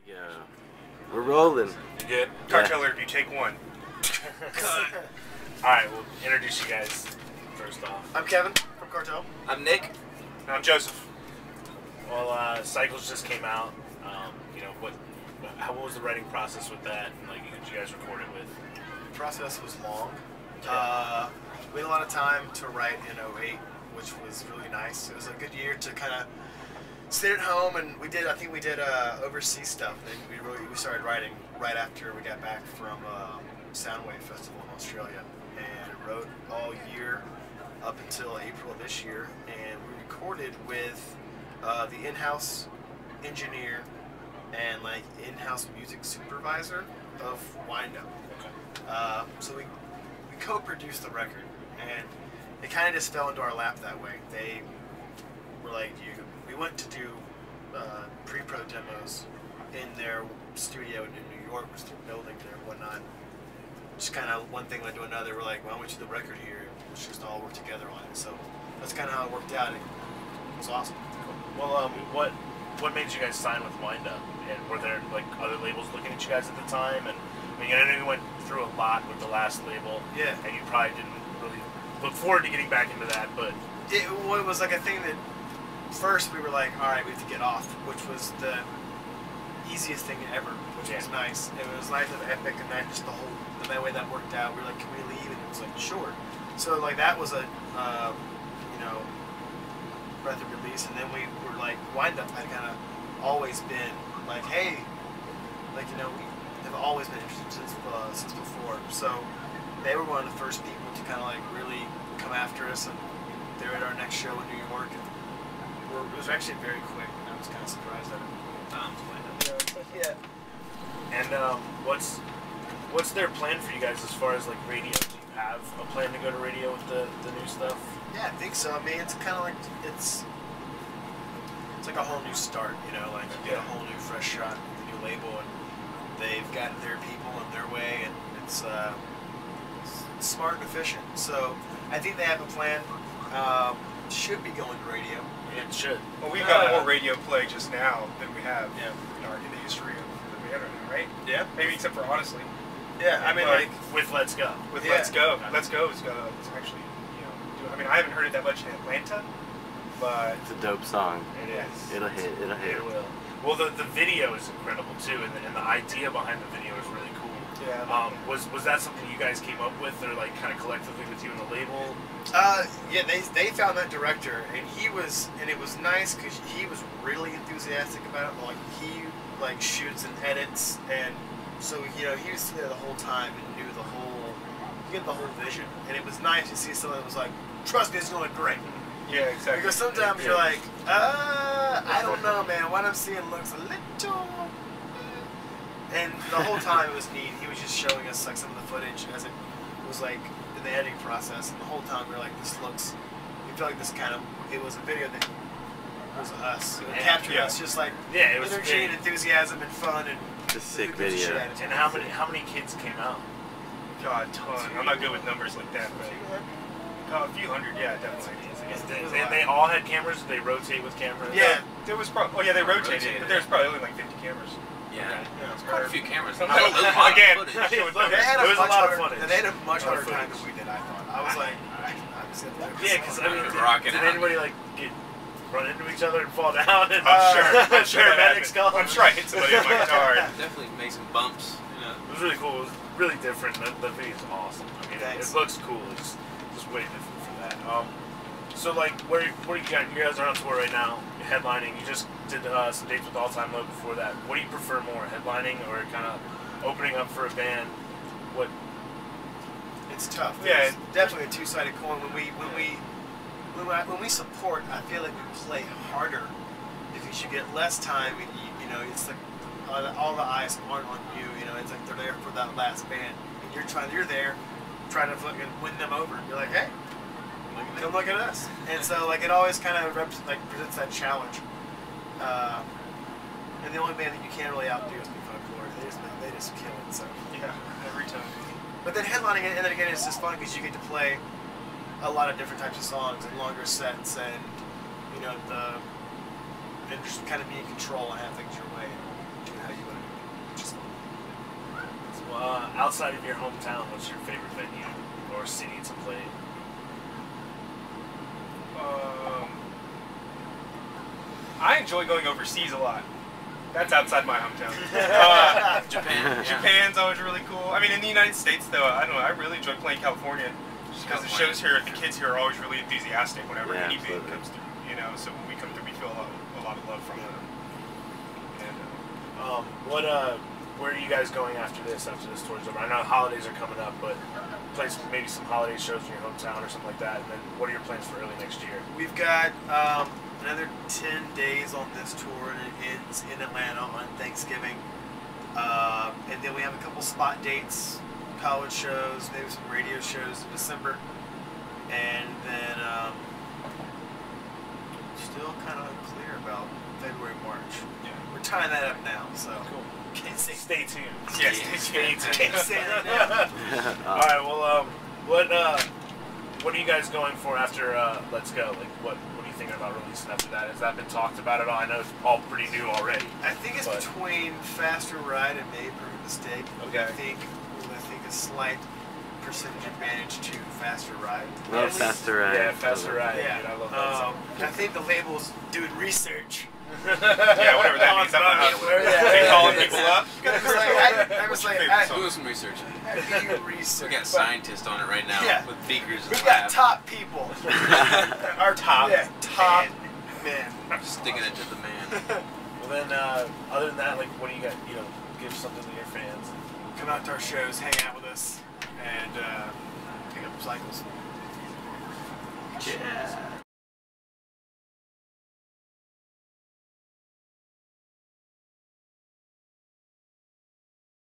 Yeah, we're rolling. You good? Cartel review, take one. Alright, we'll introduce you guys first off. I'm Kevin from Cartel. I'm Nick. And I'm Joseph. Well, Cycles just came out. You know, what was the writing process with that? And like, who did you guys record it with? The process was long. We had a lot of time to write in '08, which was really nice. It was a good year to kind of sit at home, and I think we did overseas stuff. And we started writing right after we got back from Soundwave Festival in Australia, and wrote all year up until April of this year. And we recorded with the in-house engineer and like in-house music supervisor of Wind Up. Okay. So we co-produced the record, and it kind of just fell into our lap that way. They were like, we went to do pre-pro demos in their studio in New York, which they're building there and whatnot. Just kind of one thing led to another. We're like, why don't we do the record here? Let's just all work together on it. So that's kind of how it worked out. It was awesome. Cool. Well, what made you guys sign with Wind Up? And were there like other labels looking at you guys at the time? And I mean, I know you went through a lot with the last label. Yeah. And you probably didn't really look forward to getting back into that, but it was like a thing that first we were like, all right, we have to get off, which was the easiest thing ever, which was nice. It was nice of Epic, and that just the way that worked out. We were like, can we leave? And it was like, sure. So like that was a breath of release, and then we were like, Wind Up had kind of always been like, hey, like, you know, we have always been interested since before. So they were one of the first people to kind of like really come after us, and they were at our next show in New York, and it was actually very quick. I was kind of surprised at it. Yeah. And what's their plan for you guys as far as like radio? Do you have a plan to go to radio with the new stuff? Yeah, I think so. I mean, it's kind of like it's like a whole new start, you know, like you get a whole new fresh shot with the new label, and they've got their people and their way, and it's smart and efficient. So I think they have a plan. Should be going to radio. It should. Well, we've got more radio play just now than we have in the history of the internet, right? Yeah. Maybe except for Honestly. Yeah, I mean, like with Let's Go. With Let's Go. Let's Go is actually, I mean, I haven't heard it that much in Atlanta, but It's a dope song. it is. It'll hit. It will. Well, the video is incredible too, and the idea behind the video is really cool. Yeah. Was that something you guys came up with, or like kind of collectively with you and the label? Yeah, they found that director, and it was nice because he was really enthusiastic about it. Like he shoots and edits, and so he was there the whole time and knew he had the whole vision, and it was nice to see someone that was like, trust me, it's going to look great. Yeah, exactly. Because sometimes you're like, I don't know, man. What I'm seeing looks a little. And the whole time it was neat. He was just showing us like some of the footage as it was like in the editing process, and the whole time we were like, we feel like it was a video that was us. It captured us, just like it was energy and enthusiasm and fun and a sick video. And how many kids came out? God, a ton. I'm not good with numbers like that, but a few hundred, yeah, definitely. And they all had cameras. Did they rotate with cameras? Yeah, there was probably. Oh yeah, they rotated. But there's probably only like 50 cameras. Yeah, it's quite a few cameras. Again, there was a lot of footage. They had a much harder time than we did, I thought. I was like, because I mean, did anybody like run into each other and fall down? And I'm sure paramedics come. I'm sure I hit somebody with my guitar. Definitely made some bumps. It was really cool. It was really different. The video's awesome. I mean, it looks cool. It's just way different for that. So like, where you guys are on tour right now, headlining. You just did some dates with All Time Low before that. What do you prefer more, headlining or kind of opening up for a band? What? It's tough. Yeah, it's definitely a two-sided coin. When we support, I feel like we play harder because you get less time, and it's like all the eyes aren't on you. It's like they're there for that last band, and you're there trying to fucking win them over. You're like, hey, come look at us. And so like it always kind of presents that challenge. And the only band that you can't really outdo is Folklore. They just kill it. So yeah, every time. But then headlining it, and then again, it's just fun because you get to play a lot of different types of songs and longer sets, and and just kind of be in control and have things your way. do how you want to do it. Just So, outside of your hometown, what's your favorite venue or city to play? I enjoy going overseas a lot. That's outside my hometown. Japan. Japan's always really cool. I mean, in the United States, though, I don't know. I really enjoy playing California just because the shows here, the kids here are always really enthusiastic whenever any band comes through. You know, so when we come through, we feel a lot of love from them. And, where are you guys going after this tour's over? I know holidays are coming up, but play maybe some holiday shows in your hometown or something like that. And then what are your plans for early next year? We've got another 10 days on this tour, and it ends in Atlanta on Thanksgiving. And then we have a couple spot dates, college shows, maybe some radio shows in December. And then still kind of unclear about February, March. yeah. We're tying that up now, so Cool. can't say Stay tuned. Yeah, Stay tuned. can't say that now. All right. Well, what are you guys going for after Let's Go? Like, what are you thinking about releasing after that? Has that been talked about at all? I know it's all pretty new already. I think it's between Faster Ride and May Prove a Mistake. Okay. I think a slight percentage advantage to Faster Ride. Love Faster Ride. Yeah, Faster Ride. Yeah, Dude, I love that song. I think the label's doing research. Yeah, whatever that means. I'm not Yeah. calling people up. I was like, Doing some research. I do research. We got scientists on it right now Yeah. with beakers in We've the got lab. top people. Our top. Yeah, top men. Sticking it to the man. Well, then, other than that, like, what do you got? You know, give something to your fans. Come out to our shows, hang out with us, and pick up cycles. Yeah.